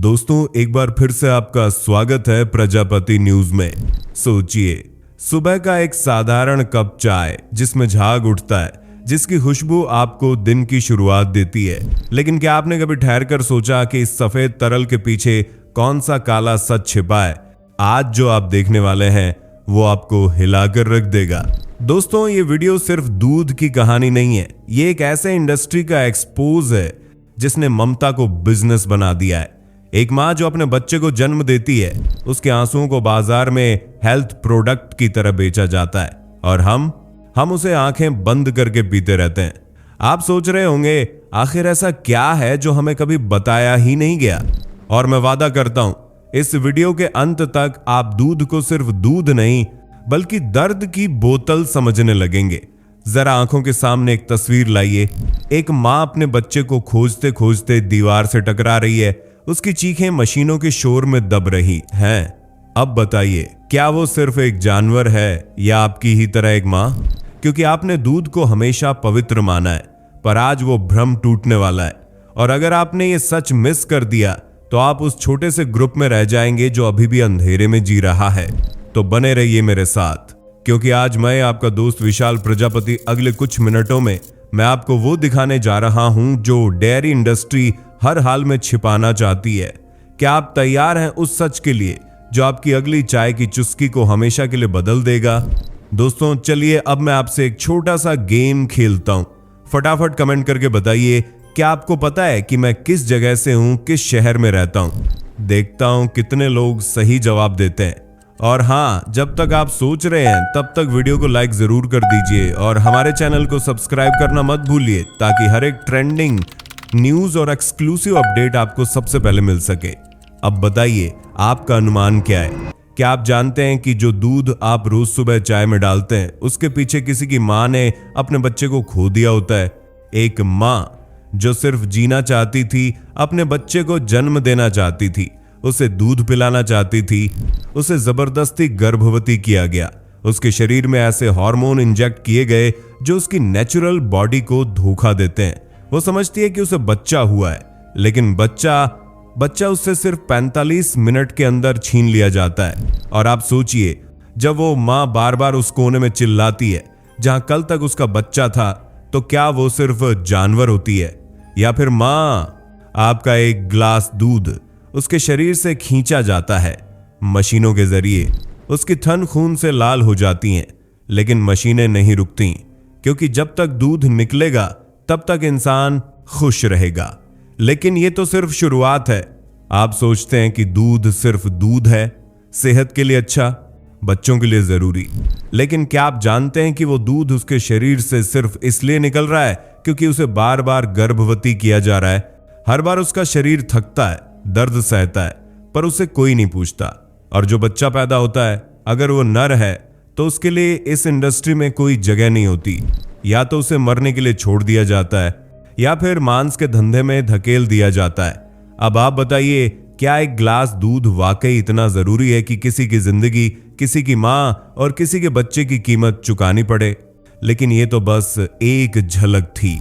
दोस्तों, एक बार फिर से आपका स्वागत है प्रजापति न्यूज में। सोचिए, सुबह का एक साधारण कप चाय जिसमें झाग उठता है, जिसकी खुशबू आपको दिन की शुरुआत देती है। लेकिन क्या आपने कभी ठहर कर सोचा कि इस सफेद तरल के पीछे कौन सा काला सच छिपा है? आज जो आप देखने वाले हैं वो आपको हिलाकर रख देगा। दोस्तों, ये वीडियो सिर्फ दूध की कहानी नहीं है, ये एक ऐसे इंडस्ट्री का एक्सपोज है जिसने ममता को बिजनेस बना दिया है। एक माँ जो अपने बच्चे को जन्म देती है, उसके आंसुओं को बाजार में हेल्थ प्रोडक्ट की तरह बेचा जाता है और हम उसे आंखें बंद करके पीते रहते हैं। आप सोच रहे होंगे, आखिर ऐसा क्या है जो हमें कभी बताया ही नहीं गया? और मैं वादा करता हूं, इस वीडियो के अंत तक आप दूध को सिर्फ दूध नहीं बल्कि दर्द की बोतल समझने लगेंगे। जरा आंखों के सामने एक तस्वीर लाइए। एक माँ अपने बच्चे को खोजते खोजते दीवार से टकरा रही है। उसकी चीखें मशीनों के शोर में दब रही हैं। अब बताइए, क्या वो सिर्फ एक जानवर है या आपकी ही तरह एक माँ? क्योंकि आपने दूध को हमेशा पवित्र माना है, पर आज वो भ्रम टूटने वाला है। और अगर आपने ये सच मिस कर दिया तो आप उस छोटे से ग्रुप में रह जाएंगे जो अभी भी अंधेरे में जी रहा है। तो बने रहिए मेरे साथ, क्योंकि आज मैं आपका दोस्त विशाल प्रजापति अगले कुछ मिनटों में मैं आपको वो दिखाने जा रहा हूं जो डेयरी इंडस्ट्री हर हाल में छिपाना चाहती है। क्या आप तैयार हैं उस सच के लिए जो आपकी अगली चाय की चुस्की को हमेशा के लिए बदल देगा? दोस्तों, चलिए अब मैं आपसे एक छोटा सा गेम खेलता हूं। फटाफट कमेंट करके बताइए, क्या आपको पता है कि मैं किस जगह से हूं, किस शहर में रहता हूं? देखता हूं कितने लोग सही जवाब देते हैं। और हाँ, जब तक आप सोच रहे हैं तब तक वीडियो को लाइक जरूर कर दीजिए और हमारे चैनल को सब्सक्राइब करना मत भूलिए, ताकि हर एक ट्रेंडिंग न्यूज और एक्सक्लूसिव अपडेट आपको सबसे पहले मिल सके। अब बताइए, आपका अनुमान क्या है? क्या आप जानते हैं कि जो दूध आप रोज सुबह चाय में डालते हैं, उसके पीछे किसी की माँ ने अपने बच्चे को खो दिया होता है? एक माँ जो सिर्फ जीना चाहती थी, अपने बच्चे को जन्म देना चाहती थी, उसे दूध पिलाना चाहती थी, उसे जबरदस्ती गर्भवती किया गया। उसके शरीर में ऐसे हार्मोन इंजेक्ट किए गए जो उसकी नेचुरल बॉडी को धोखा देते हैं। वो समझती है कि उसे बच्चा हुआ है, लेकिन बच्चा उससे सिर्फ 45 मिनट के अंदर छीन लिया जाता है। और आप सोचिए, जब वो माँ बार बार उस कोने में चिल्लाती है जहां कल तक उसका बच्चा था, तो क्या वो सिर्फ जानवर होती है या फिर माँ? आपका एक ग्लास दूध उसके शरीर से खींचा जाता है मशीनों के जरिए। उसकी थन खून से लाल हो जाती हैं, लेकिन मशीनें नहीं रुकती, क्योंकि जब तक दूध निकलेगा तब तक इंसान खुश रहेगा। लेकिन ये तो सिर्फ शुरुआत है। आप सोचते हैं कि दूध सिर्फ दूध है, सेहत के लिए अच्छा, बच्चों के लिए जरूरी। लेकिन क्या आप जानते हैं कि वो दूध उसके शरीर से सिर्फ इसलिए निकल रहा है क्योंकि उसे बार बार गर्भवती किया जा रहा है? हर बार उसका शरीर थकता है, दर्द सहता है, पर उसे कोई नहीं पूछता। और जो बच्चा पैदा होता है, अगर वो नर है तो उसके लिए इस इंडस्ट्री में कोई जगह नहीं होती। या तो उसे मरने के लिए छोड़ दिया जाता है या फिर मांस के धंधे में धकेल दिया जाता है। अब आप बताइए, क्या एक ग्लास दूध वाकई इतना जरूरी है कि किसी की जिंदगी, किसी की माँ और किसी के बच्चे की कीमत चुकानी पड़े? लेकिन ये तो बस एक झलक थी।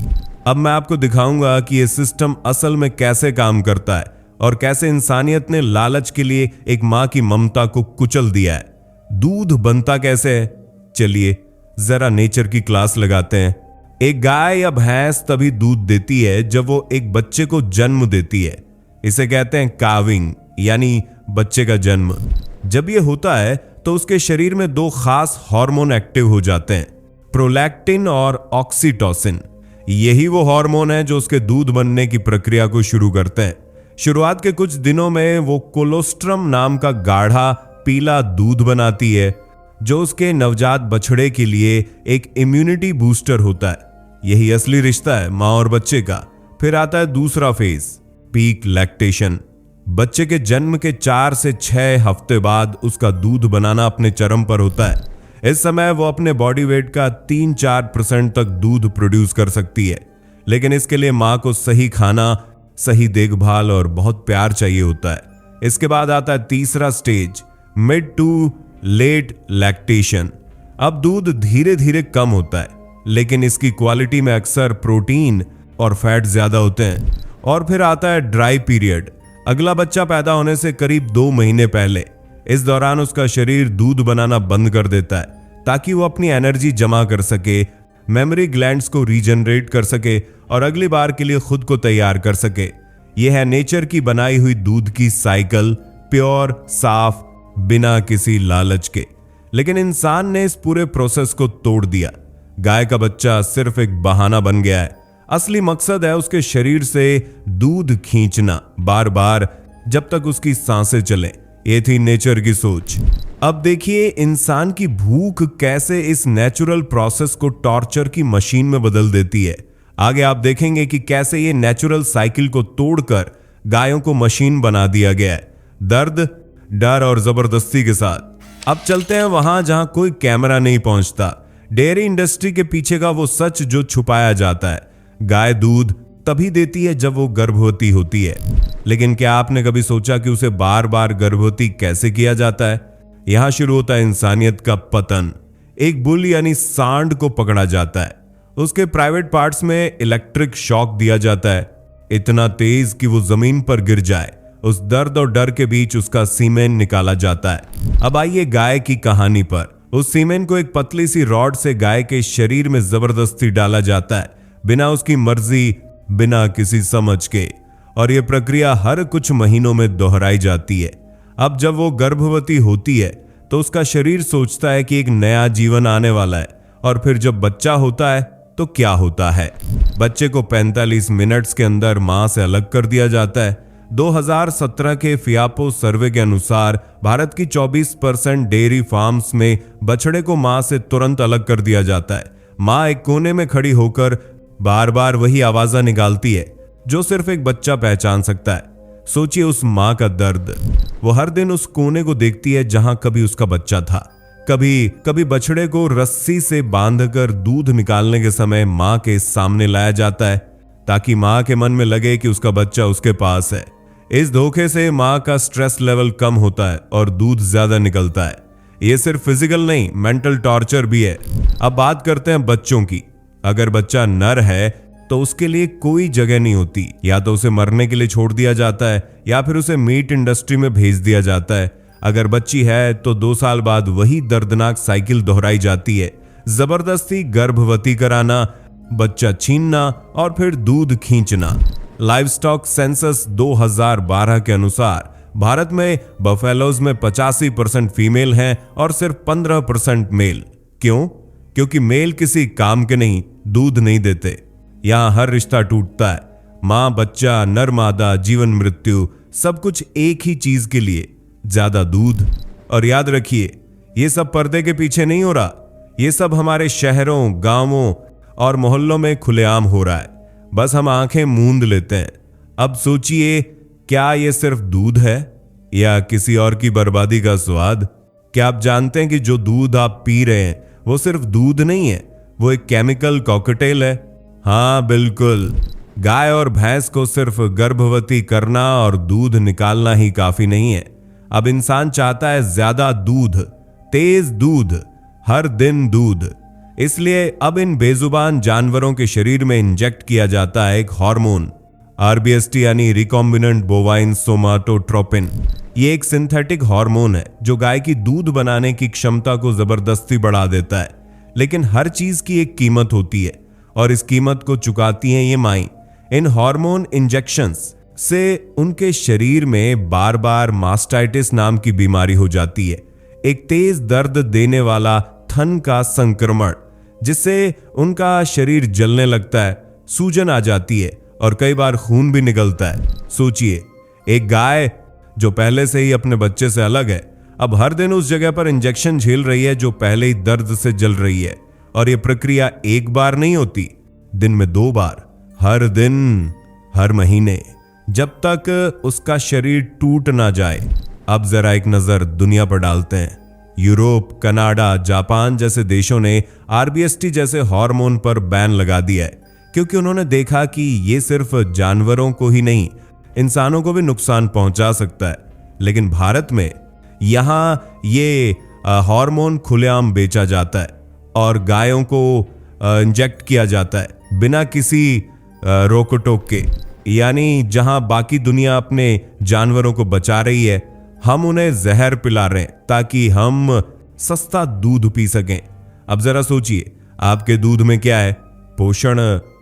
अब मैं आपको दिखाऊंगा कि ये सिस्टम असल में कैसे काम करता है और कैसे इंसानियत ने लालच के लिए एक माँ की ममता को कुचल दिया है। दूध बनता कैसे है? चलिए जरा नेचर की क्लास लगाते हैं। एक गाय या भैंस तभी दूध देती है जब वो एक बच्चे को जन्म देती है। इसे कहते हैं काविंग, यानी बच्चे का जन्म। जब ये होता है तो उसके शरीर में दो खास हार्मोन एक्टिव हो जाते हैं, प्रोलैक्टिन और ऑक्सीटोसिन। यही वो हार्मोन है जो उसके दूध बनने की प्रक्रिया को शुरू करते हैं। शुरुआत के कुछ दिनों में वो कोलोस्ट्रम नाम का गाढ़ा पीला दूध बनाती है, जो उसके नवजात बछड़े के लिए एक इम्यूनिटी बूस्टर होता है। यही असली रिश्ता है माँ और बच्चे का। फिर आता है दूसरा फेज, पीक लैक्टेशन। बच्चे के जन्म के 4 से 6 हफ्ते बाद उसका दूध बनाना अपने चरम पर होता है। इस समय वो अपने बॉडी वेट का 3-4% तक दूध प्रोड्यूस कर सकती है। लेकिन इसके लिए माँ को सही खाना, सही देखभाल और बहुत प्यार चाहिए होता है। इसके बाद आता है तीसरा stage, mid to late lactation. अब दूध धीरे धीरे कम होता है, लेकिन इसकी क्वालिटी में अक्सर प्रोटीन और फैट ज्यादा होते हैं। और फिर आता है ड्राई पीरियड, अगला बच्चा पैदा होने से करीब 2 महीने पहले। इस दौरान उसका शरीर दूध बनाना बंद कर देता है ताकि वो अपनी एनर्जी जमा कर सके, मेमोरी ग्लैंड्स को रीजनरेट कर सके और अगली बार के लिए खुद को तैयार कर सके। यह है नेचर की बनाई हुई दूध की साइकिल, प्योर, साफ, बिना किसी लालच के। लेकिन इंसान ने इस पूरे प्रोसेस को तोड़ दिया। गाय का बच्चा सिर्फ एक बहाना बन गया है। असली मकसद है उसके शरीर से दूध खींचना बार बार जब तक उसकी सांसें चलें। ये थी नेचर की सोच। अब देखिए इंसान की भूख कैसे इस नेचुरल प्रोसेस को टॉर्चर की मशीन में बदल देती है। आगे आप देखेंगे कि कैसे ये नेचुरल साइकिल को तोड़कर गायों को मशीन बना दिया गया है, दर्द, डर और जबरदस्ती के साथ। अब चलते हैं वहां जहां कोई कैमरा नहीं पहुंचता, डेयरी इंडस्ट्री के पीछे का वो सच जो छुपाया जाता है। गाय दूध तभी देती है जब वो गर्भवती होती है। लेकिन क्या आपने कभी सोचा कि उसे बार बार गर्भवती कैसे किया जाता है? यहां शुरू होता है इंसानियत का पतन। एक बुल यानी सांड को पकड़ा जाता है, उसके प्राइवेट पार्ट्स में इलेक्ट्रिक शॉक दिया जाता है, इतना तेज कि वो जमीन पर गिर जाए। उस दर्द और डर के बीच उसका सीमेन निकाला जाता है। अब आइए गाय की कहानी पर। उस सीमेन को एक पतली सी रॉड से गाय के शरीर में जबरदस्ती डाला जाता है, बिना उसकी मर्जी, बिना किसी समझ के। और यह प्रक्रिया हर कुछ महीनों में दोहराई जाती है। अब जब वो गर्भवती होती है तो उसका शरीर सोचता है कि एक नया जीवन आने वाला है। और फिर जब बच्चा होता है तो क्या होता है? बच्चे को 45 मिनट्स के अंदर मां से अलग कर दिया जाता है। 2017 के फियापो सर्वे के अनुसार भारत की 24% डेयरी फार्म्स में बछड़े को मां से तुरंत अलग कर दिया जाता है। मां एक कोने में खड़ी होकर बार बार वही आवाज़ें निकालती है जो सिर्फ एक बच्चा पहचान सकता है। सोचिए उस मां का दर्द। वो हर दिन उस कोने को देखती है जहां कभी उसका बच्चा था। कभी कभी बछड़े को रस्सी से बांधकर दूध निकालने के समय मां के सामने लाया जाता है ताकि मां के मन में लगे कि उसका बच्चा उसके पास है। इस धोखे से मां का स्ट्रेस लेवल कम होता है और दूध ज्यादा निकलता है। ये सिर्फ फिजिकल नहीं, मेंटल टॉर्चर भी है। अब बात करते हैं बच्चों की। अगर बच्चा नर है तो उसके लिए कोई जगह नहीं होती। या तो उसे मरने के लिए छोड़ दिया जाता है या फिर उसे मीट इंडस्ट्री में भेज दिया जाता है। अगर बच्ची है तो 2 साल बाद वही दर्दनाक साइकिल दोहराई जाती है। जबरदस्ती गर्भवती कराना, बच्चा छीनना और फिर दूध खींचना। लाइवस्टॉक सेंसस 2012 के अनुसार भारत में बफेलोज में 85% फीमेल हैं और सिर्फ 15% मेल। क्यों? क्योंकि मेल किसी काम के नहीं, दूध नहीं देते। यहां हर रिश्ता टूटता है। मां, बच्चा, नर मादा, जीवन मृत्यु, सब कुछ एक ही चीज के लिए, ज्यादा दूध। और याद रखिए, ये सब पर्दे के पीछे नहीं हो रहा। ये सब हमारे शहरों, गांवों और मोहल्लों में खुलेआम हो रहा है। बस हम आंखें मूंद लेते हैं। अब सोचिए, क्या ये सिर्फ दूध है या किसी और की बर्बादी का स्वाद? क्या आप जानते हैं कि जो दूध आप पी रहे हैं वो सिर्फ दूध नहीं है, वो एक केमिकल कॉकटेल है। हाँ बिल्कुल, गाय और भैंस को सिर्फ गर्भवती करना और दूध निकालना ही काफी नहीं है। अब इंसान चाहता है ज्यादा दूध, तेज दूध, हर दिन दूध। इसलिए अब इन बेजुबान जानवरों के शरीर में इंजेक्ट किया जाता है एक हार्मोन, RBST यानी रिकॉम्बिनेंट बोवाइन सोमाटोट्रोपिन। ये एक सिंथेटिक हार्मोन है जो गाय की दूध बनाने की क्षमता को जबरदस्ती बढ़ा देता है। लेकिन हर चीज की एक कीमत होती है और इस कीमत को चुकाती हैं ये माई। इन हार्मोन इंजेक्शंस से उनके शरीर में बार बार मास्टाइटिस नाम की बीमारी हो जाती है, एक तेज दर्द देने वाला थन का संक्रमण, जिससे उनका शरीर जलने लगता है, सूजन आ जाती है और कई बार खून भी निकलता है। सोचिए, एक गाय जो पहले से ही अपने बच्चे से अलग है, अब हर दिन उस जगह पर इंजेक्शन झेल रही है जो पहले ही दर्द से जल रही है। और यह प्रक्रिया एक बार नहीं होती, दिन में 2 बार, हर दिन, हर महीने, जब तक उसका शरीर टूट ना जाए। अब जरा एक नजर दुनिया पर डालते हैं। यूरोप, कनाडा, जापान जैसे देशों ने RBST जैसे हार्मोन पर बैन लगा दिया है क्योंकि उन्होंने देखा कि ये सिर्फ जानवरों को ही नहीं, इंसानों को भी नुकसान पहुंचा सकता है। लेकिन भारत में यहां ये हार्मोन खुलेआम बेचा जाता है और गायों को इंजेक्ट किया जाता है बिना किसी रोक टोक के। यानी जहां बाकी दुनिया अपने जानवरों को बचा रही है, हम उन्हें जहर पिला रहे हैं ताकि हम सस्ता दूध पी सकें। अब जरा सोचिए, आपके दूध में क्या है, पोषण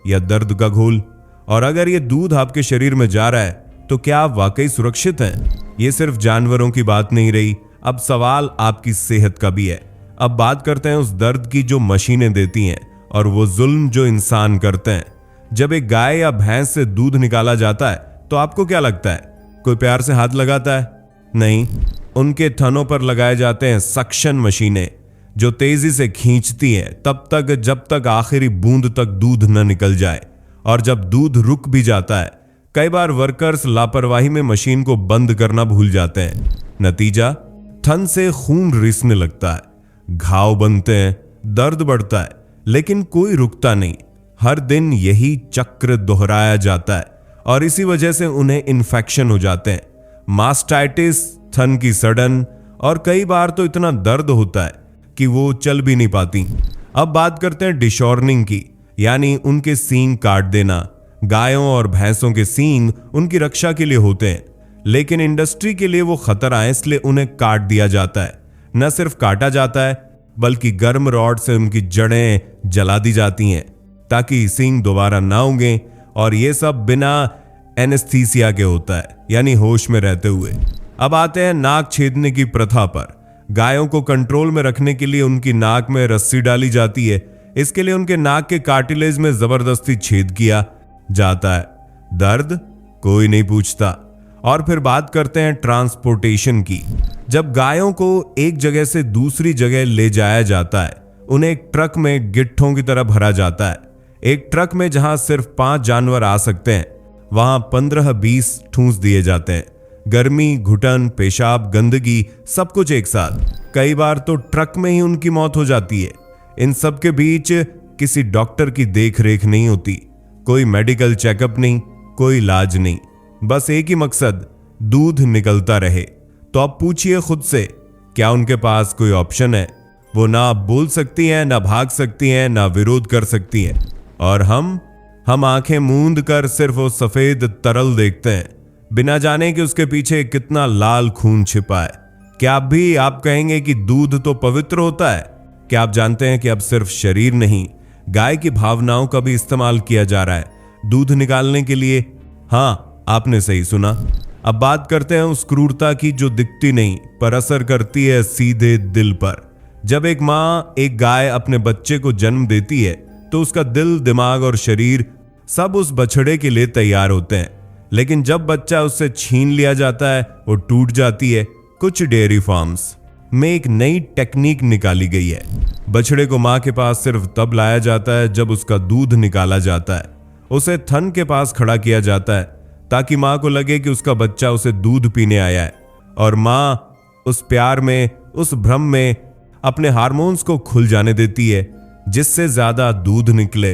या दर्द का घोल? और अगर ये दूध आपके शरीर में जा रहा है तो क्या आप वाकई सुरक्षित हैं? ये सिर्फ जानवरों की बात नहीं रही, अब सवाल आपकी सेहत का भी है। अब बात करते हैं उस दर्द की जो मशीनें देती हैं और वो जुल्म जो इंसान करते हैं। जब एक गाय या भैंस से दूध निकाला जाता है तो आपको क्या लगता है? कोई प्यार से हाथ लगाता है? नहीं, उनके थनों पर लगाए जाते हैं सक्शन मशीनें जो तेजी से खींचती हैं तब तक जब तक आखिरी बूंद तक दूध न निकल जाए। और जब दूध रुक भी जाता है, कई बार वर्कर्स लापरवाही में मशीन को बंद करना भूल जाते हैं। नतीजा, थन से खून रिसने लगता है, घाव बनते हैं, दर्द बढ़ता है, लेकिन कोई रुकता नहीं। हर दिन यही चक्र दोहराया जाता है और इसी वजह से उन्हें इन्फेक्शन हो जाते हैं, मास्टाइटिस, थन की सड़न, और कई बार तो इतना दर्द होता है कि वो चल भी नहीं पाती। अब बात करते हैं डिशॉर्निंग की, यानी उनके सींग काट देना। गायों और भैंसों के सींग उनकी रक्षा के लिए होते हैं, लेकिन इंडस्ट्री के लिए वो खतरा है, इसलिए उन्हें काट दिया जाता है। न सिर्फ काटा जाता है बल्कि गर्म रॉड से उनकी जड़ें जला दी जाती हैं ताकि सींग दोबारा ना उगें, और ये सब बिना एनेस्थीसिया के होता है, यानी होश में रहते हुए। अब आते हैं नाक छेदने की प्रथा पर। गायों को कंट्रोल में रखने के लिए उनकी नाक में रस्सी डाली जाती है। इसके लिए उनके नाक के कार्टिलेज में जबरदस्ती छेद किया जाता है। दर्द कोई नहीं पूछता। और फिर बात करते हैं ट्रांसपोर्टेशन की। जब गायों को एक जगह से दूसरी जगह ले जाया जाता है, उन्हें एक ट्रक में गिट्ठों की तरह भरा जाता है। एक ट्रक में जहां सिर्फ 5 जानवर आ सकते हैं, वहां 15-20 ठूंस दिए जाते हैं। गर्मी, घुटन, पेशाब, गंदगी, सब कुछ एक साथ। कई बार तो ट्रक में ही उनकी मौत हो जाती है। इन सब के बीच किसी डॉक्टर की देखरेख नहीं होती, कोई मेडिकल चेकअप नहीं, कोई इलाज नहीं, बस एक ही मकसद, दूध निकलता रहे। तो अब पूछिए खुद से, क्या उनके पास कोई ऑप्शन है? वो ना बोल सकती हैं, ना भाग सकती हैं, ना विरोध कर सकती हैं। और हम आंखें मूंद कर सिर्फ वो सफेद तरल देखते हैं, बिना जाने कि उसके पीछे कितना लाल खून छिपा है। क्या आप कहेंगे कि दूध तो पवित्र होता है? क्या आप जानते हैं कि अब सिर्फ शरीर नहीं, गाय की भावनाओं का भी इस्तेमाल किया जा रहा है दूध निकालने के लिए? हाँ, आपने सही सुना। अब बात करते हैं उस क्रूरता की जो दिखती नहीं पर असर करती है सीधे दिल पर। जब एक माँ एक गाय अपने बच्चे को जन्म देती है तो उसका दिल, दिमाग और शरीर सब उस बछड़े के लिए तैयार होते हैं, लेकिन जब बच्चा उससे छीन लिया जाता है, वो टूट जाती है। कुछ डेयरी फार्म्स में एक नई टेक्निक निकाली गई है। बछड़े को मां के पास सिर्फ तब लाया जाता है जब उसका दूध निकाला जाता है। उसे थन के पास खड़ा किया जाता है ताकि मां को लगे कि उसका बच्चा उसे दूध पीने आया है, और मां उस प्यार में, उस भ्रम में अपने हार्मोन्स को खुल जाने देती है जिससे ज्यादा दूध निकले,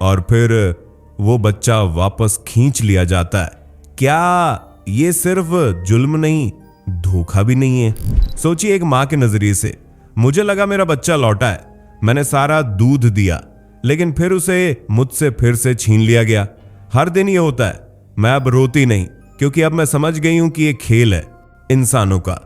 और फिर वो बच्चा वापस खींच लिया जाता है। क्या ये सिर्फ जुल्म नहीं, धोखा भी नहीं है? सोचिए एक मां के नजरिए से, मुझे लगा मेरा बच्चा लौटा है, मैंने सारा दूध दिया, लेकिन फिर उसे मुझसे फिर से छीन लिया गया। हर दिन ये होता है। मैं अब रोती नहीं, क्योंकि अब मैं समझ गई हूं कि ये खेल है इंसानों का।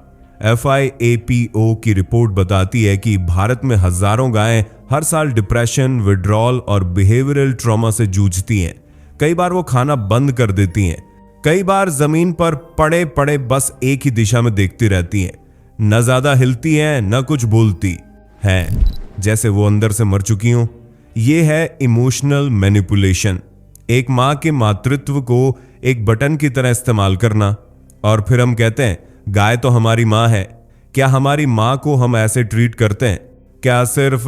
FIAPO की रिपोर्ट बताती है कि भारत में हजारों गायें हर साल डिप्रेशन, विड्रॉल और बिहेवियरल ट्रॉमा से जूझती हैं। कई बार वो खाना बंद कर देती हैं, कई बार जमीन पर पड़े पड़े बस एक ही दिशा में देखती रहती हैं, न ज्यादा हिलती हैं, न कुछ बोलती हैं, जैसे वो अंदर से मर चुकी हों। ये है इमोशनल मैनिपुलेशन, एक माँ के मातृत्व को एक बटन की तरह इस्तेमाल करना। और फिर हम कहते हैं गाय तो हमारी माँ है। क्या हमारी माँ को हम ऐसे ट्रीट करते हैं? क्या सिर्फ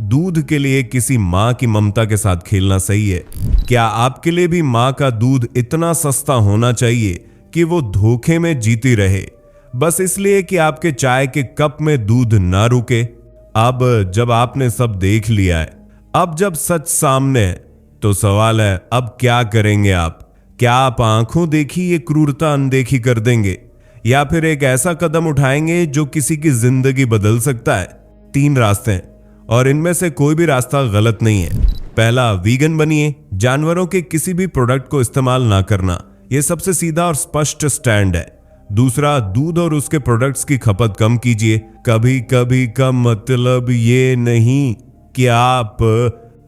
दूध के लिए किसी माँ की ममता के साथ खेलना सही है? क्या आपके लिए भी माँ का दूध इतना सस्ता होना चाहिए कि वो धोखे में जीती रहे, बस इसलिए कि आपके चाय के कप में दूध ना रुके? अब जब आपने सब देख लिया है, अब जब सच सामने है, तो सवाल है अब क्या करेंगे आप? क्या आप आंखों देखी ये क्रूरता अनदेखी कर देंगे, या फिर एक ऐसा कदम उठाएंगे जो किसी की जिंदगी बदल सकता है? 3 रास्ते हैं और इनमें से कोई भी रास्ता गलत नहीं है। पहला, वीगन बनिए। जानवरों के किसी भी प्रोडक्ट को इस्तेमाल ना करना, यह सबसे सीधा और स्पष्ट स्टैंड है। दूसरा, दूध और उसके प्रोडक्ट्स की खपत कम कीजिए। कभी कभी का मतलब ये नहीं कि आप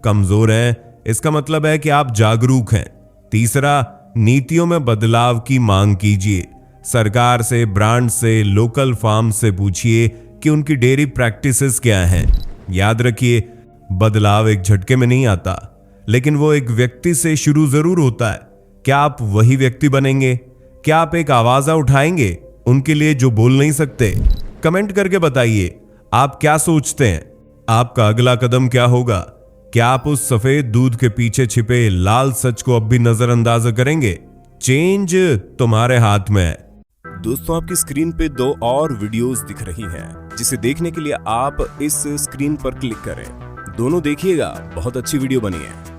कमजोर हैं, इसका मतलब है कि आप जागरूक हैं। तीसरा, नीतियों में बदलाव की मांग कीजिए। सरकार से, ब्रांड से, लोकल फार्म से पूछिए कि उनकी डेयरी प्रैक्टिसेस क्या हैं। याद रखिए, बदलाव एक झटके में नहीं आता, लेकिन वो एक व्यक्ति से शुरू जरूर होता है। क्या आप वही व्यक्ति बनेंगे? क्या आप एक आवाज उठाएंगे उनके लिए जो बोल नहीं सकते? कमेंट करके बताइए, आप क्या सोचते हैं? आपका अगला कदम क्या होगा? क्या आप उस सफेद दूध के पीछे छिपे लाल सच को अब भी नजरअंदाज करेंगे? चेंज तुम्हारे हाथ में है। दोस्तों, आपकी स्क्रीन पे 2 और वीडियोस दिख रही हैं, जिसे देखने के लिए आप इस स्क्रीन पर क्लिक करें। दोनों देखिएगा, बहुत अच्छी वीडियो बनी है।